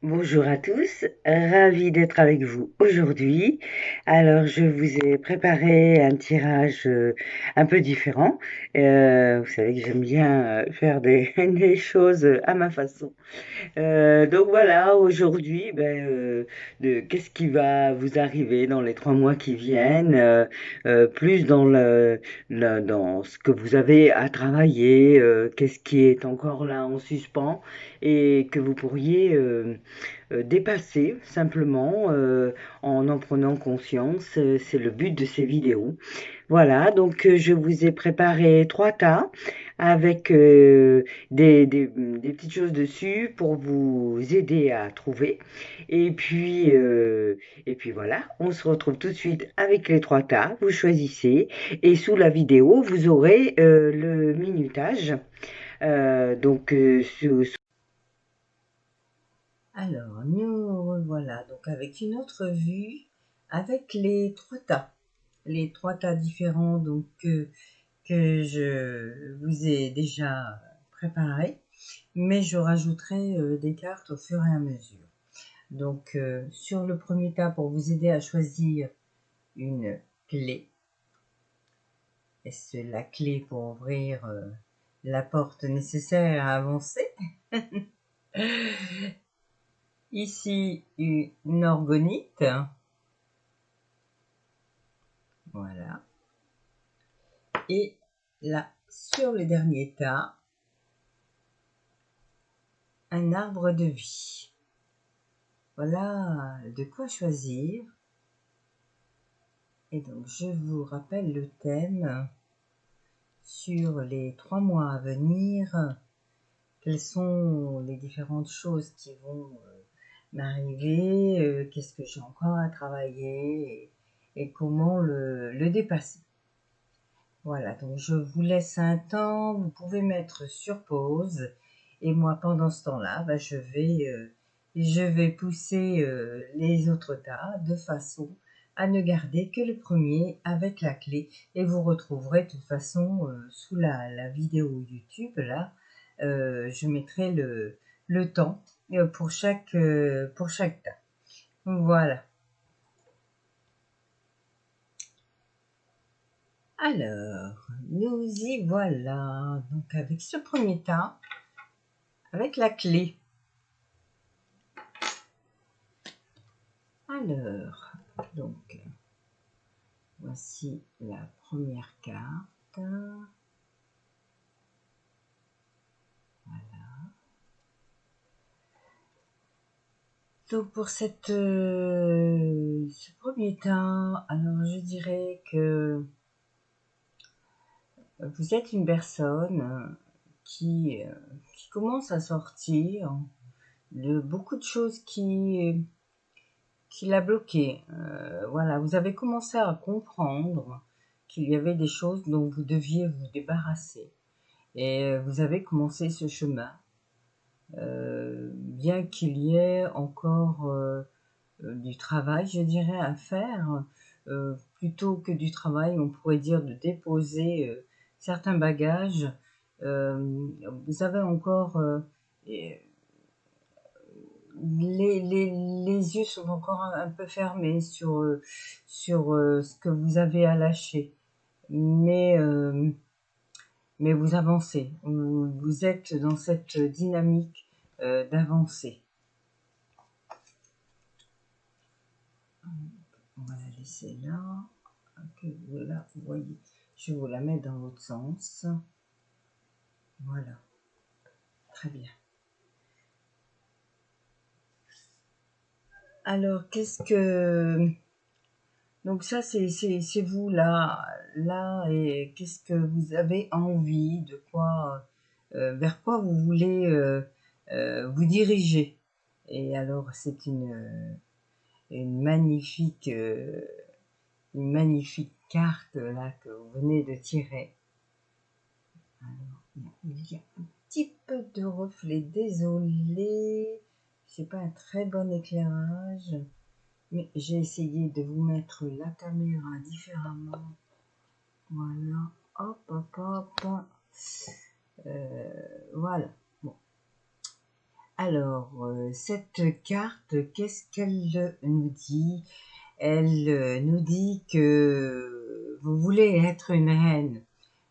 Bonjour à tous, ravie d'être avec vous aujourd'hui. Alors, je vous ai préparé un tirage un peu différent. Vous savez que j'aime bien faire des choses à ma façon. Donc voilà, aujourd'hui, qu'est-ce qui va vous arriver dans les 3 mois qui viennent, plus dans ce que vous avez à travailler, qu'est-ce qui est encore là en suspens et que vous pourriez dépasser simplement en prenant conscience. C'est le but de ces vidéos. Voilà, donc je vous ai préparé 3 tas avec des petites choses dessus pour vous aider à trouver. Et puis, euh, et puis voilà, on se retrouve tout de suite avec les 3 tas. Vous choisissez et sous la vidéo, vous aurez le minutage. Donc, Alors, nous revoilà donc avec une autre vue, avec les trois tas différents que je vous ai déjà préparés, mais je rajouterai des cartes au fur et à mesure. Donc, sur le premier tas, pour vous aider à choisir une clé, est-ce la clé pour ouvrir la porte nécessaire à avancer? Ici, une orgonite. Voilà. Et là, sur le dernier tas, un arbre de vie. Voilà de quoi choisir. Et donc, je vous rappelle le thème sur les 3 mois à venir. Quelles sont les différentes choses qui vont m'arriver, qu'est-ce que j'ai encore à travailler et comment le dépasser. Voilà, donc je vous laisse un temps, vous pouvez mettre sur pause et moi pendant ce temps-là, je vais pousser les autres tas de façon à ne garder que le premier avec la clé et vous retrouverez de toute façon sous la vidéo YouTube là, je mettrai le temps pour chaque tas. Voilà. Alors, nous y voilà. Donc avec ce premier tas, avec la clé. Alors, donc, voici la première carte. Donc pour ce premier tas, alors je dirais que vous êtes une personne qui commence à sortir de beaucoup de choses qui l'a bloqué. Voilà, vous avez commencé à comprendre qu'il y avait des choses dont vous deviez vous débarrasser. Et vous avez commencé ce chemin, bien qu'il y ait encore du travail, je dirais, à faire. Plutôt que du travail, on pourrait dire de déposer certains bagages. Vous avez encore les yeux sont encore un peu fermés sur ce que vous avez à lâcher. Mais vous avancez. Vous êtes dans cette dynamique d'avancer. On va la laisser là. Ok, voilà, vous voyez. Je vais vous la mettre dans l'autre sens. Voilà. Très bien. Alors, qu'est-ce que... Donc ça, c'est vous là, et qu'est-ce que vous avez envie, de quoi, vers quoi vous voulez vous diriger. Et alors, c'est une magnifique, une magnifique carte là que vous venez de tirer. Alors, il y a un petit peu de reflet, désolé, c'est pas un très bon éclairage. Mais j'ai essayé de vous mettre la caméra différemment. Voilà. Hop, hop, hop. Voilà. Bon. Alors, cette carte, qu'est-ce qu'elle nous dit? Elle nous dit que vous voulez être une reine.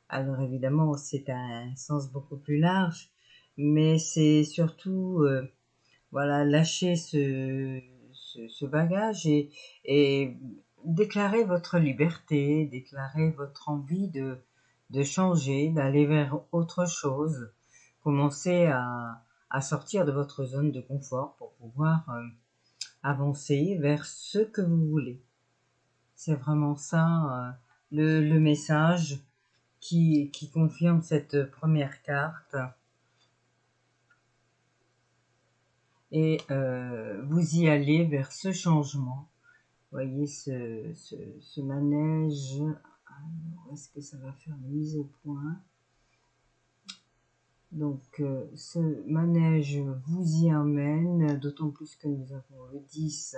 Alors évidemment, c'est un sens beaucoup plus large, mais c'est surtout, voilà, lâcher ce bagage et déclarer votre liberté, déclarer votre envie de changer, d'aller vers autre chose, commencer à sortir de votre zone de confort pour pouvoir avancer vers ce que vous voulez. C'est vraiment ça le message qui confirme cette première carte. Et vous y allez vers ce changement. Vous voyez ce manège. Alors, est-ce que ça va faire une mise au point? Donc, ce manège vous y emmène, d'autant plus que nous avons le 10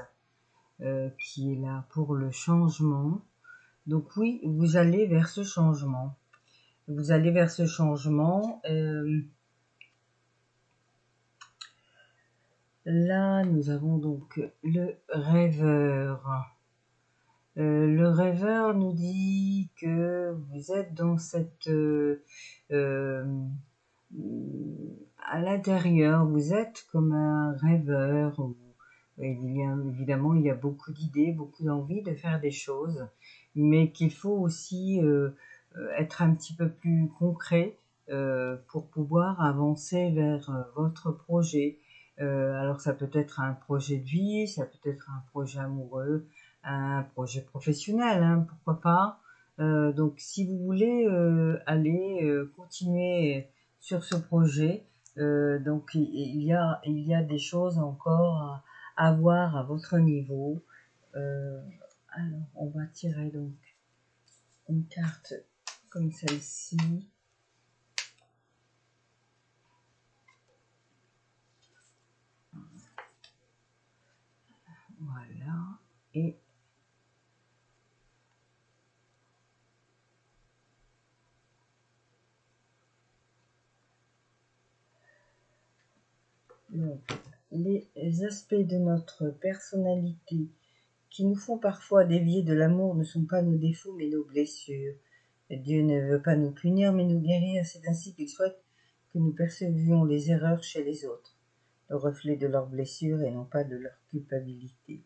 qui est là pour le changement. Donc oui, vous allez vers ce changement. Vous allez vers ce changement. Là, nous avons donc le rêveur. Le rêveur nous dit que vous êtes dans cette... à l'intérieur, vous êtes comme un rêveur. Évidemment, il y a beaucoup d'idées, beaucoup d'envie de faire des choses, mais qu'il faut aussi être un petit peu plus concret pour pouvoir avancer vers votre projet. Alors ça peut être un projet de vie, ça peut être un projet amoureux, un projet professionnel, hein, pourquoi pas. Donc si vous voulez aller continuer sur ce projet, donc il y a des choses encore à voir à votre niveau. Alors on va tirer donc une carte comme celle-ci. Voilà. Et donc, les aspects de notre personnalité qui nous font parfois dévier de l'amour ne sont pas nos défauts mais nos blessures. Dieu ne veut pas nous punir mais nous guérir, c'est ainsi qu'il souhaite que nous percevions les erreurs chez les autres, le reflet de leurs blessures et non pas de leur culpabilité.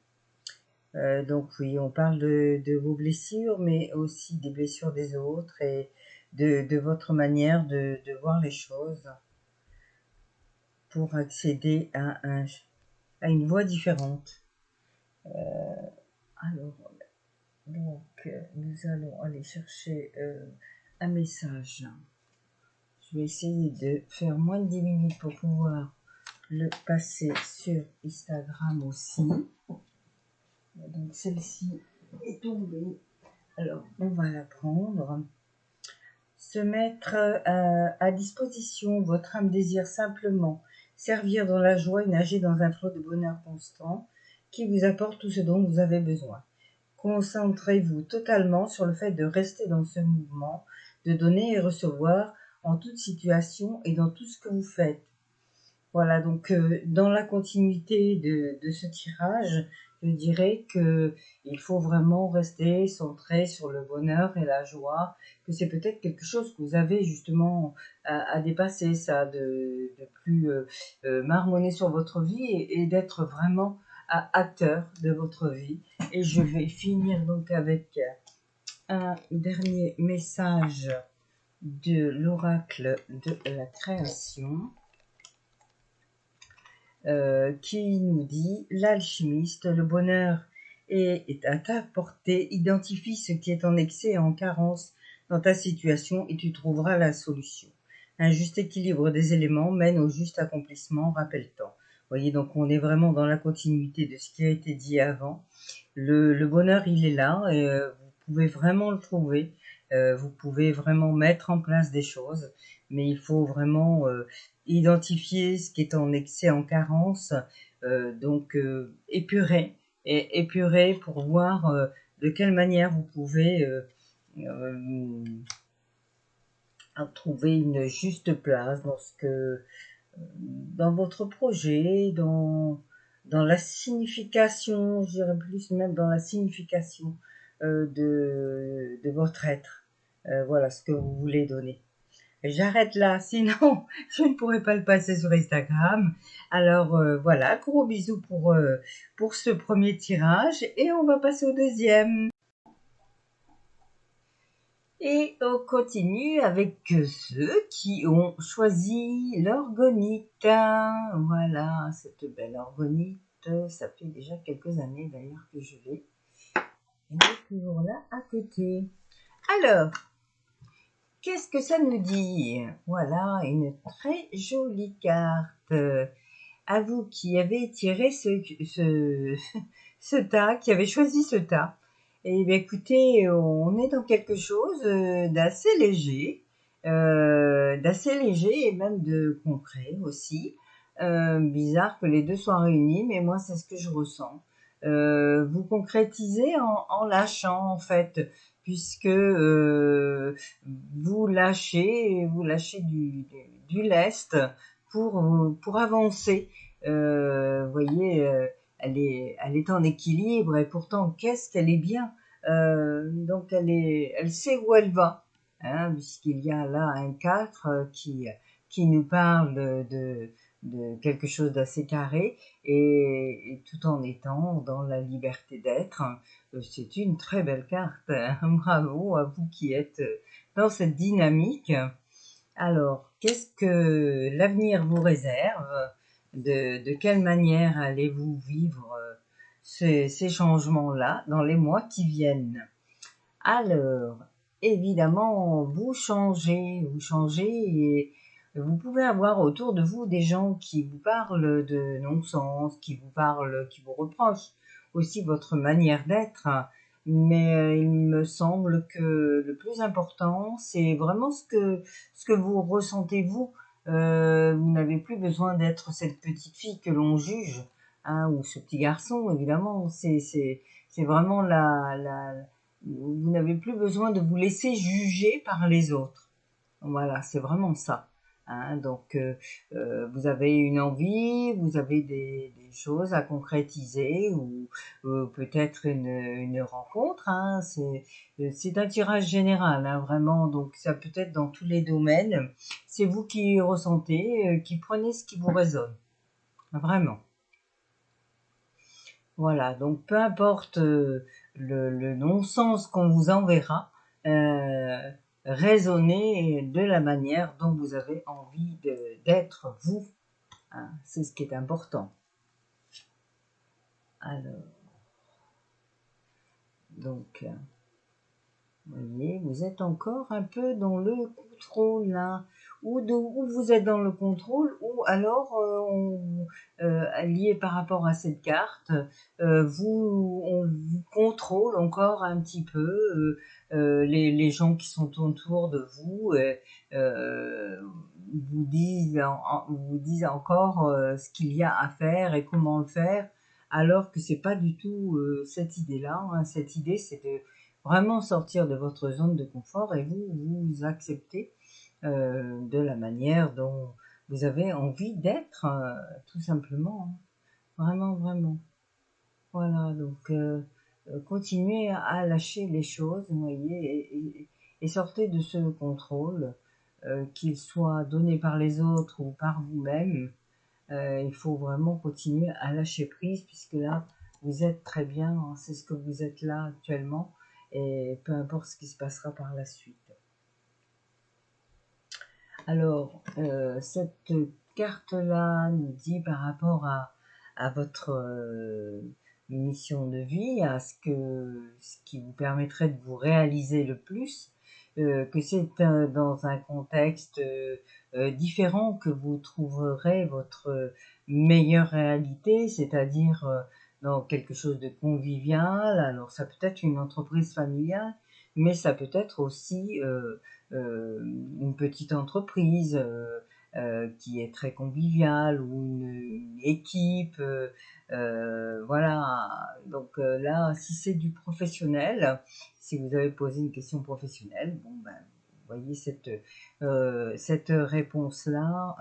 Donc oui, on parle de vos blessures, mais aussi des blessures des autres et de votre manière de voir les choses pour accéder à une voie différente. Alors, donc, nous allons aller chercher un message. Je vais essayer de faire moins de 10 minutes pour pouvoir le passer sur Instagram aussi. Donc, celle-ci est tombée. Alors, on va la prendre. Se mettre à disposition, votre âme désire simplement servir dans la joie et nager dans un flot de bonheur constant qui vous apporte tout ce dont vous avez besoin. Concentrez-vous totalement sur le fait de rester dans ce mouvement, de donner et recevoir en toute situation et dans tout ce que vous faites. Voilà, donc dans la continuité de ce tirage, je dirais que il faut vraiment rester centré sur le bonheur et la joie, que c'est peut-être quelque chose que vous avez justement à dépasser, ça, de plus marmonner sur votre vie et d'être vraiment acteur de votre vie. Et je vais finir donc avec un dernier message de l'oracle de la création. Qui nous dit l'alchimiste, le bonheur est à ta portée, identifie ce qui est en excès et en carence dans ta situation et tu trouveras la solution. Un juste équilibre des éléments mène au juste accomplissement, rappelle-t'en. Vous voyez, donc on est vraiment dans la continuité de ce qui a été dit avant. Le bonheur, il est là et vous pouvez vraiment le trouver. Vous pouvez vraiment mettre en place des choses, mais il faut vraiment identifier ce qui est en excès, en carence, donc épurer pour voir de quelle manière vous pouvez trouver une juste place dans ce que dans votre projet, dans la signification, je dirais plus même dans la signification de votre être. Voilà ce que vous voulez donner. J'arrête là, sinon je ne pourrai pas le passer sur Instagram. Alors voilà, gros bisous pour ce premier tirage et on va passer au deuxième. Et on continue avec ceux qui ont choisi l'orgonite. Voilà, cette belle orgonite. Ça fait déjà quelques années d'ailleurs que je l'ai. Elle est toujours là à côté. Alors, qu'est-ce que ça nous dit? Voilà, une très jolie carte. À vous qui avez tiré ce tas, qui avez choisi ce tas. Et bien écoutez, on est dans quelque chose d'assez léger, et même de concret aussi. Bizarre que les deux soient réunis, mais moi c'est ce que je ressens. Vous concrétisez en lâchant en fait, puisque vous lâchez du lest pour avancer. Vous voyez, elle est en équilibre et pourtant qu'est-ce qu'elle est bien. Donc elle sait où elle va, hein, puisqu'il y a là un 4 qui nous parle de quelque chose d'assez carré et tout en étant dans la liberté d'être. C'est une très belle carte. Bravo à vous qui êtes dans cette dynamique. Alors, qu'est-ce que l'avenir vous réserve? De quelle manière allez-vous vivre ces changements-là dans les mois qui viennent? Alors, évidemment, vous changez et vous pouvez avoir autour de vous des gens qui vous parlent de non-sens, qui vous reprochent aussi votre manière d'être. Mais il me semble que le plus important, c'est vraiment ce que vous ressentez vous. Vous n'avez plus besoin d'être cette petite fille que l'on juge, hein, ou ce petit garçon, évidemment. C'est vraiment vous n'avez plus besoin de vous laisser juger par les autres. Voilà, c'est vraiment ça. Hein, donc, vous avez une envie, vous avez des choses à concrétiser ou peut-être une rencontre. Hein, c'est un tirage général, hein, vraiment. Donc, ça peut être dans tous les domaines. C'est vous qui ressentez, qui prenez ce qui vous résonne. Vraiment. Voilà, donc peu importe le non-sens qu'on vous enverra, euh, raisonnez de la manière dont vous avez envie d'être vous. Hein, c'est ce qui est important. Alors, donc, vous voyez, vous êtes encore un peu dans le contrôle là, ou vous êtes dans le contrôle, ou alors lié par rapport à cette carte, on vous contrôle encore un petit peu, les gens qui sont autour de vous vous disent encore ce qu'il y a à faire et comment le faire, alors que c'est pas du tout cette idée-là. Hein. Cette idée, c'est de vraiment sortir de votre zone de confort et vous accepter de la manière dont vous avez envie d'être, tout simplement. Hein. Vraiment, vraiment. Voilà, donc continuez à lâcher les choses, vous voyez, et sortez de ce contrôle, qu'il soit donné par les autres ou par vous-même. Il faut vraiment continuer à lâcher prise puisque là, vous êtes très bien, hein, c'est ce que vous êtes là actuellement et peu importe ce qui se passera par la suite. Alors, cette carte-là nous dit par rapport à votre mission de vie, à ce qui vous permettrait de vous réaliser le plus, que c'est dans un contexte différent que vous trouverez votre meilleure réalité, c'est-à-dire dans quelque chose de convivial. Alors ça peut être une entreprise familiale, mais ça peut être aussi une petite entreprise qui est très conviviale ou une équipe. Voilà. Donc là, si c'est du professionnel, si vous avez posé une question professionnelle, bon ben, vous voyez cette réponse-là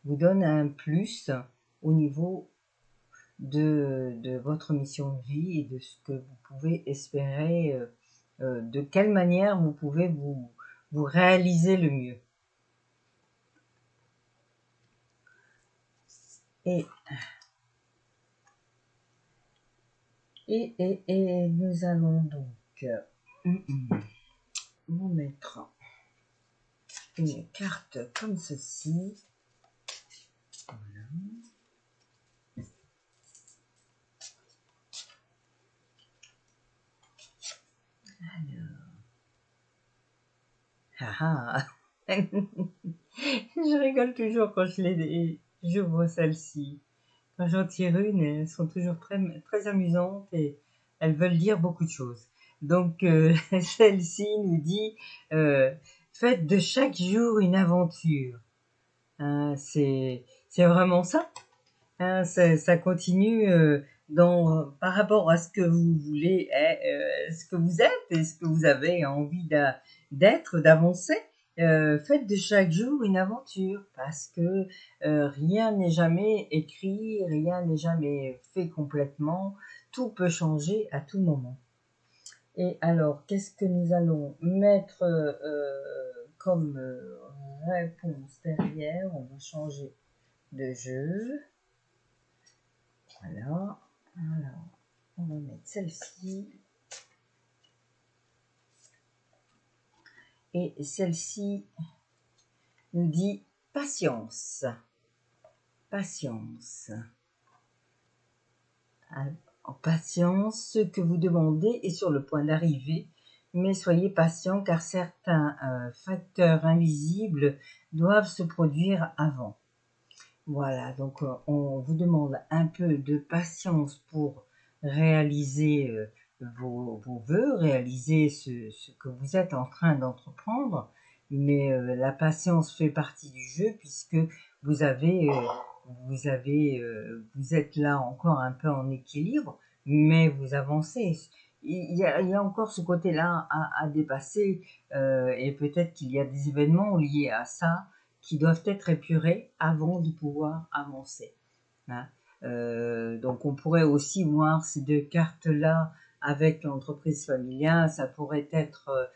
vous donne un plus au niveau de votre mission de vie et de ce que vous pouvez espérer, de quelle manière vous pouvez vous réaliser le mieux. Et nous allons donc vous mettre une carte comme ceci. Voilà. Alors. Je rigole toujours quand je vois celle-ci. Quand j'en tire une, elles sont toujours très, très amusantes et elles veulent dire beaucoup de choses. Donc, celle-ci nous dit faites de chaque jour une aventure. C'est vraiment ça. Ça continue par rapport à ce que vous voulez, ce que vous êtes et ce que vous avez envie d'être, d'avancer. Faites de chaque jour une aventure parce que rien n'est jamais écrit, rien n'est jamais fait complètement, tout peut changer à tout moment. Et alors, qu'est-ce que nous allons mettre comme réponse derrière? On va changer de jeu. Voilà. Alors, on va mettre celle-ci. Et celle-ci nous dit patience. Patience. En patience, ce que vous demandez est sur le point d'arriver, mais soyez patient car certains facteurs invisibles doivent se produire avant. Voilà, donc on vous demande un peu de patience pour réaliser vos vœux, réaliser ce que vous êtes en train d'entreprendre, mais la patience fait partie du jeu puisque vous êtes là encore un peu en équilibre, mais vous avancez. Il y a encore ce côté-là à dépasser et peut-être qu'il y a des événements liés à ça qui doivent être épurés avant de pouvoir avancer. Hein. Donc on pourrait aussi voir ces deux cartes-là avec l'entreprise familiale, ça pourrait être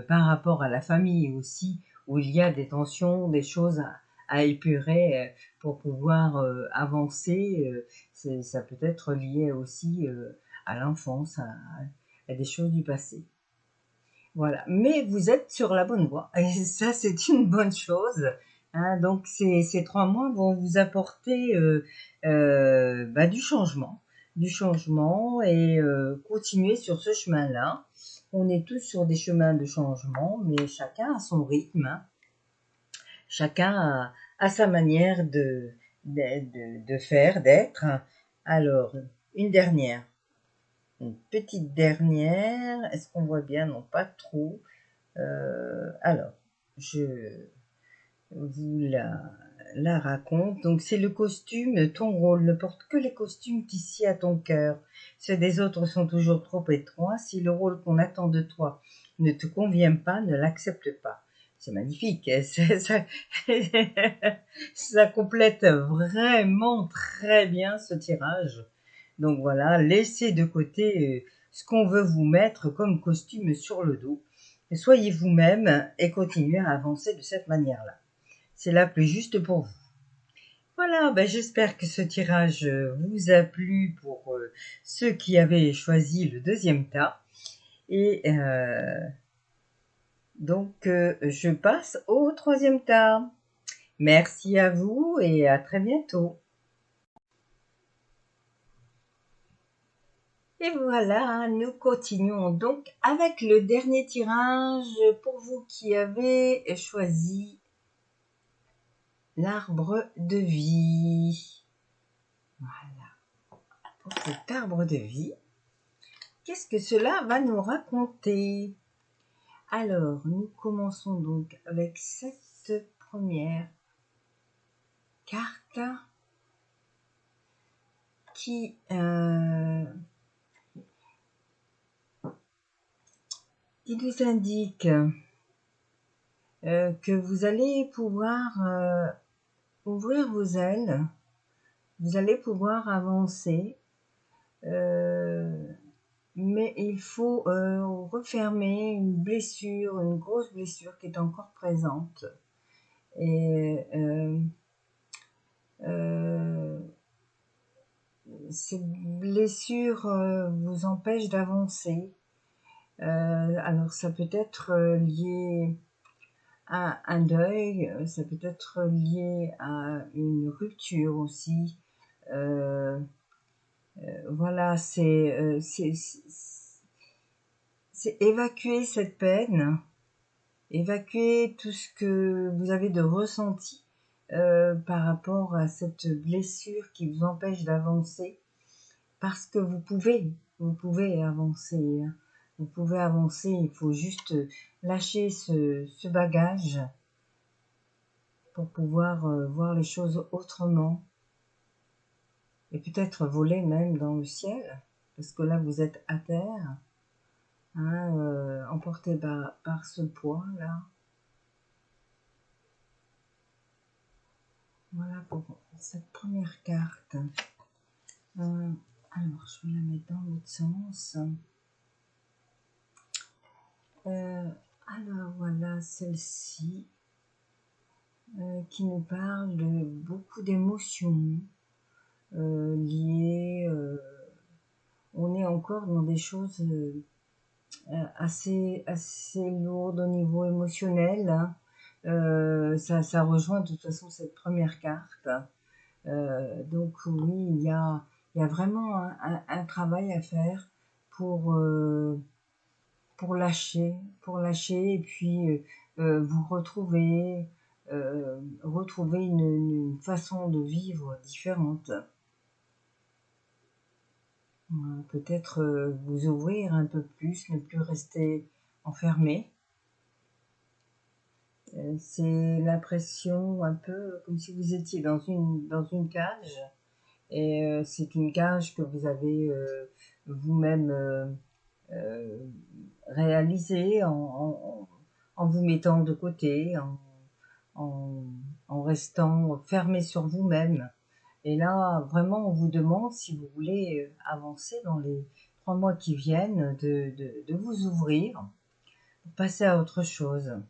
par rapport à la famille aussi, où il y a des tensions, des choses à épurer pour pouvoir avancer. Ça peut être lié aussi à l'enfance, à des choses du passé. Voilà, mais vous êtes sur la bonne voie, et ça c'est une bonne chose. Hein, donc ces 3 mois vont vous apporter du changement et continuer sur ce chemin-là. On est tous sur des chemins de changement, mais chacun a son rythme, hein. Chacun a sa manière de faire, d'être. Alors, une petite dernière. Est-ce qu'on voit bien? Non, pas trop. Alors, je vous la raconte. Donc, c'est le costume. Ton rôle ne porte que les costumes qui sient à ton cœur. Ceux des autres sont toujours trop étroits. Si le rôle qu'on attend de toi ne te convient pas, ne l'accepte pas. C'est magnifique. Ça complète vraiment très bien ce tirage. Donc voilà, laissez de côté ce qu'on veut vous mettre comme costume sur le dos. Soyez vous-même et continuez à avancer de cette manière-là. C'est la plus juste pour vous. Voilà, j'espère que ce tirage vous a plu pour ceux qui avaient choisi le deuxième tas. Et donc, je passe au troisième tas. Merci à vous et à très bientôt. Et voilà, nous continuons donc avec le dernier tirage pour vous qui avez choisi l'arbre de vie. Voilà, pour cet arbre de vie, qu'est-ce que cela va nous raconter? Alors, nous commençons donc avec cette première carte qui nous indique que vous allez pouvoir ouvrir vos ailes, vous allez pouvoir avancer, mais il faut refermer une blessure, une grosse blessure qui est encore présente. Et cette blessure vous empêche d'avancer. Alors ça peut être lié à un deuil, ça peut être lié à une rupture aussi. Voilà, c'est évacuer cette peine, évacuer tout ce que vous avez de ressenti par rapport à cette blessure qui vous empêche d'avancer, parce que vous pouvez avancer. Hein. Vous pouvez avancer, il faut juste lâcher ce bagage pour pouvoir voir les choses autrement. Et peut-être voler même dans le ciel, parce que là vous êtes à terre, hein, emporté par ce poids-là. Voilà pour cette première carte. Alors, je vais la mettre dans l'autre sens. Alors, voilà celle-ci qui nous parle de beaucoup d'émotions liées. On est encore dans des choses assez lourdes au niveau émotionnel. Hein. Ça rejoint de toute façon cette première carte. Donc oui, il y a vraiment un travail à faire pour lâcher et puis vous retrouver une façon de vivre différente. Peut-être vous ouvrir un peu plus, ne plus rester enfermé. C'est l'impression un peu comme si vous étiez dans une cage, et c'est une cage que vous avez vous-même réalisée en vous mettant de côté, en restant fermé sur vous-même. Et là, vraiment, on vous demande, si vous voulez avancer dans les 3 mois qui viennent, de vous ouvrir pour passer à autre chose.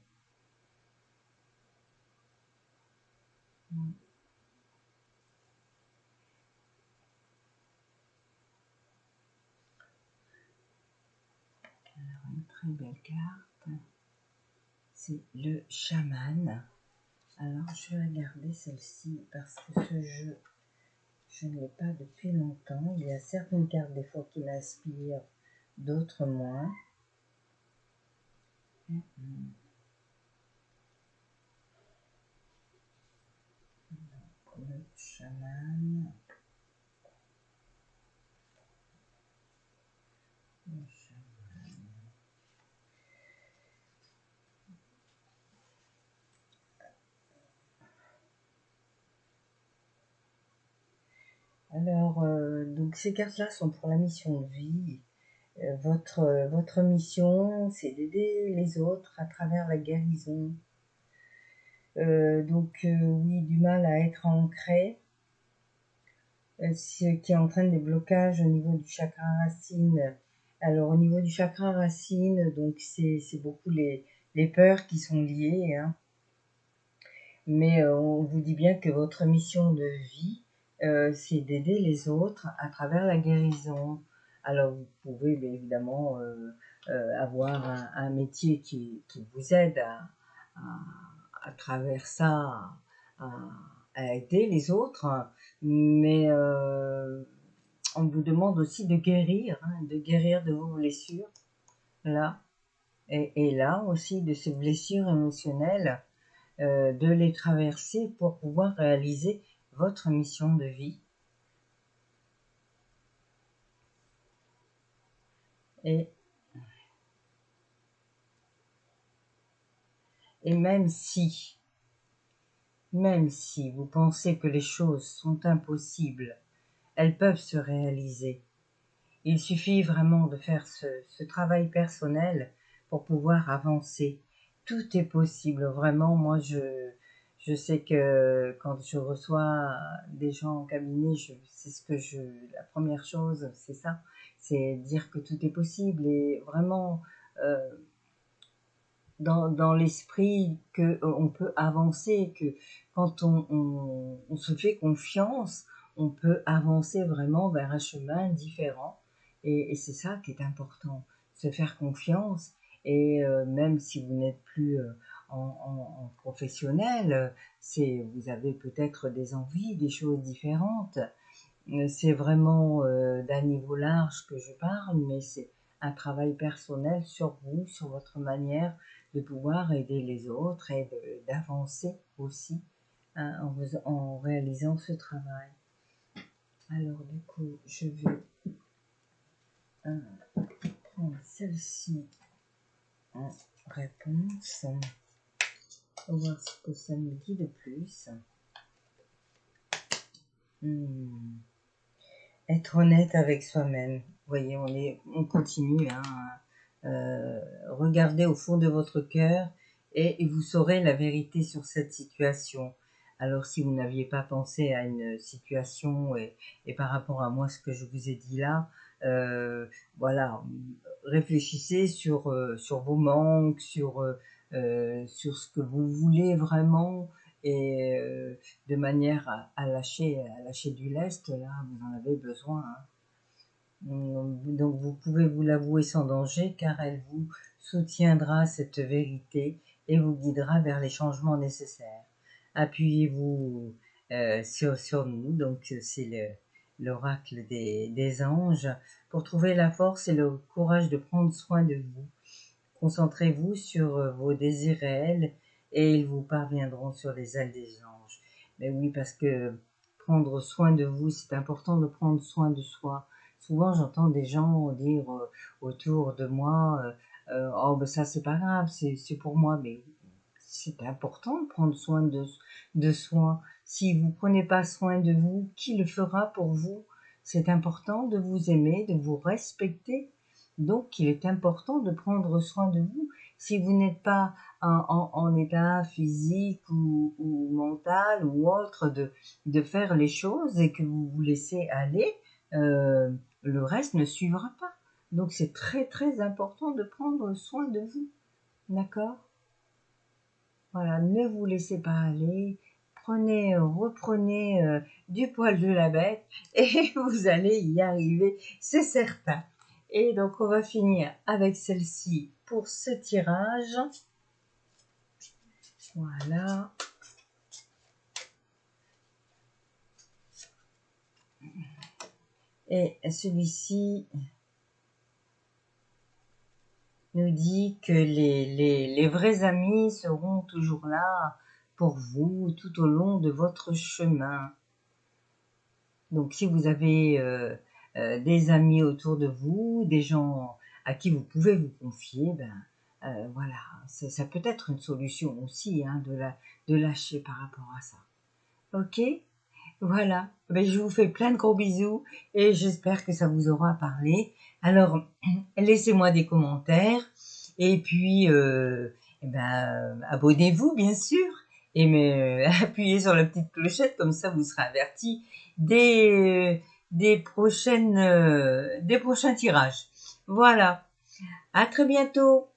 Alors, une très belle carte, c'est le chaman. Alors, je vais regarder celle-ci parce que ce jeu, je ne l'ai pas depuis longtemps. Il y a certaines cartes des fois qui m'inspirent, d'autres moins. Le chaman. Le chaman. Alors, donc ces cartes-là sont pour la mission de vie. Votre mission, c'est d'aider les autres à travers la guérison. Oui, du mal à être ancré, ce qui entraîne des blocages au niveau du chakra racine. Alors, au niveau du chakra racine, donc c'est beaucoup les peurs qui sont liées, hein. Mais on vous dit bien que votre mission de vie, c'est d'aider les autres à travers la guérison. Alors, vous pouvez bien évidemment avoir un métier qui vous aide à travers ça, à aider les autres, mais on vous demande aussi de guérir, hein, de vos blessures, là, et là aussi de ces blessures émotionnelles, de les traverser pour pouvoir réaliser votre mission de vie. Et même si vous pensez que les choses sont impossibles, elles peuvent se réaliser. Il suffit vraiment de faire ce travail personnel pour pouvoir avancer. Tout est possible, vraiment. Moi, je Je sais que quand je reçois des gens en cabinet, la première chose, c'est ça, c'est dire que tout est possible et vraiment euh, dans l'esprit que on peut avancer, que quand on se fait confiance, on peut avancer vraiment vers un chemin différent. Et c'est ça qui est important, se faire confiance. Et même si vous n'êtes plus en professionnel, vous avez peut-être des envies, des choses différentes. C'est vraiment d'un niveau large que je parle, mais c'est un travail personnel sur vous, sur votre manière de pouvoir aider les autres et d'avancer aussi hein, en réalisant ce travail. Alors du coup, je vais prendre celle-ci en réponse. On va voir ce que ça me dit de plus. Être honnête avec soi-même. Vous voyez, on continue. Regardez au fond de votre cœur et vous saurez la vérité sur cette situation. Alors si vous n'aviez pas pensé à une situation et par rapport à moi ce que je vous ai dit là, voilà, réfléchissez sur vos manques, sur ce que vous voulez vraiment et de manière à lâcher du lest, là vous en avez besoin. Hein. Donc vous pouvez vous l'avouer sans danger car elle vous soutiendra cette vérité et vous guidera vers les changements nécessaires. Appuyez-vous sur nous, donc c'est l'oracle des anges, pour trouver la force et le courage de prendre soin de vous. Concentrez-vous sur vos désirs réels et ils vous parviendront sur les ailes des anges. Mais oui, parce que prendre soin de vous, c'est important de prendre soin de soi. Souvent, j'entends des gens dire autour de moi, oh ben ça c'est pas grave, c'est pour moi, mais c'est important de prendre soin de soi. Si vous prenez pas soin de vous, qui le fera pour vous? C'est important de vous aimer, de vous respecter. Donc, il est important de prendre soin de vous. Si vous n'êtes pas en état physique ou mental ou autre de faire les choses et que vous vous laissez aller, le reste ne suivra pas. Donc, c'est très très important de prendre soin de vous. D'accord? Voilà, ne vous laissez pas aller. Reprenez du poil de la bête et vous allez y arriver, c'est certain. Et donc, on va finir avec celle-ci pour ce tirage. Voilà. Et celui-ci nous dit que les vrais amis seront toujours là pour vous tout au long de votre chemin. Donc, si vous avez des amis autour de vous, des gens à qui vous pouvez vous confier, voilà, ça peut être une solution aussi hein, de lâcher par rapport à ça. Ok? Voilà, je vous fais plein de gros bisous et j'espère que ça vous aura parlé. Alors, laissez-moi des commentaires et puis abonnez-vous bien sûr et appuyez sur la petite clochette comme ça vous serez averti des prochains tirages. Voilà, à très bientôt.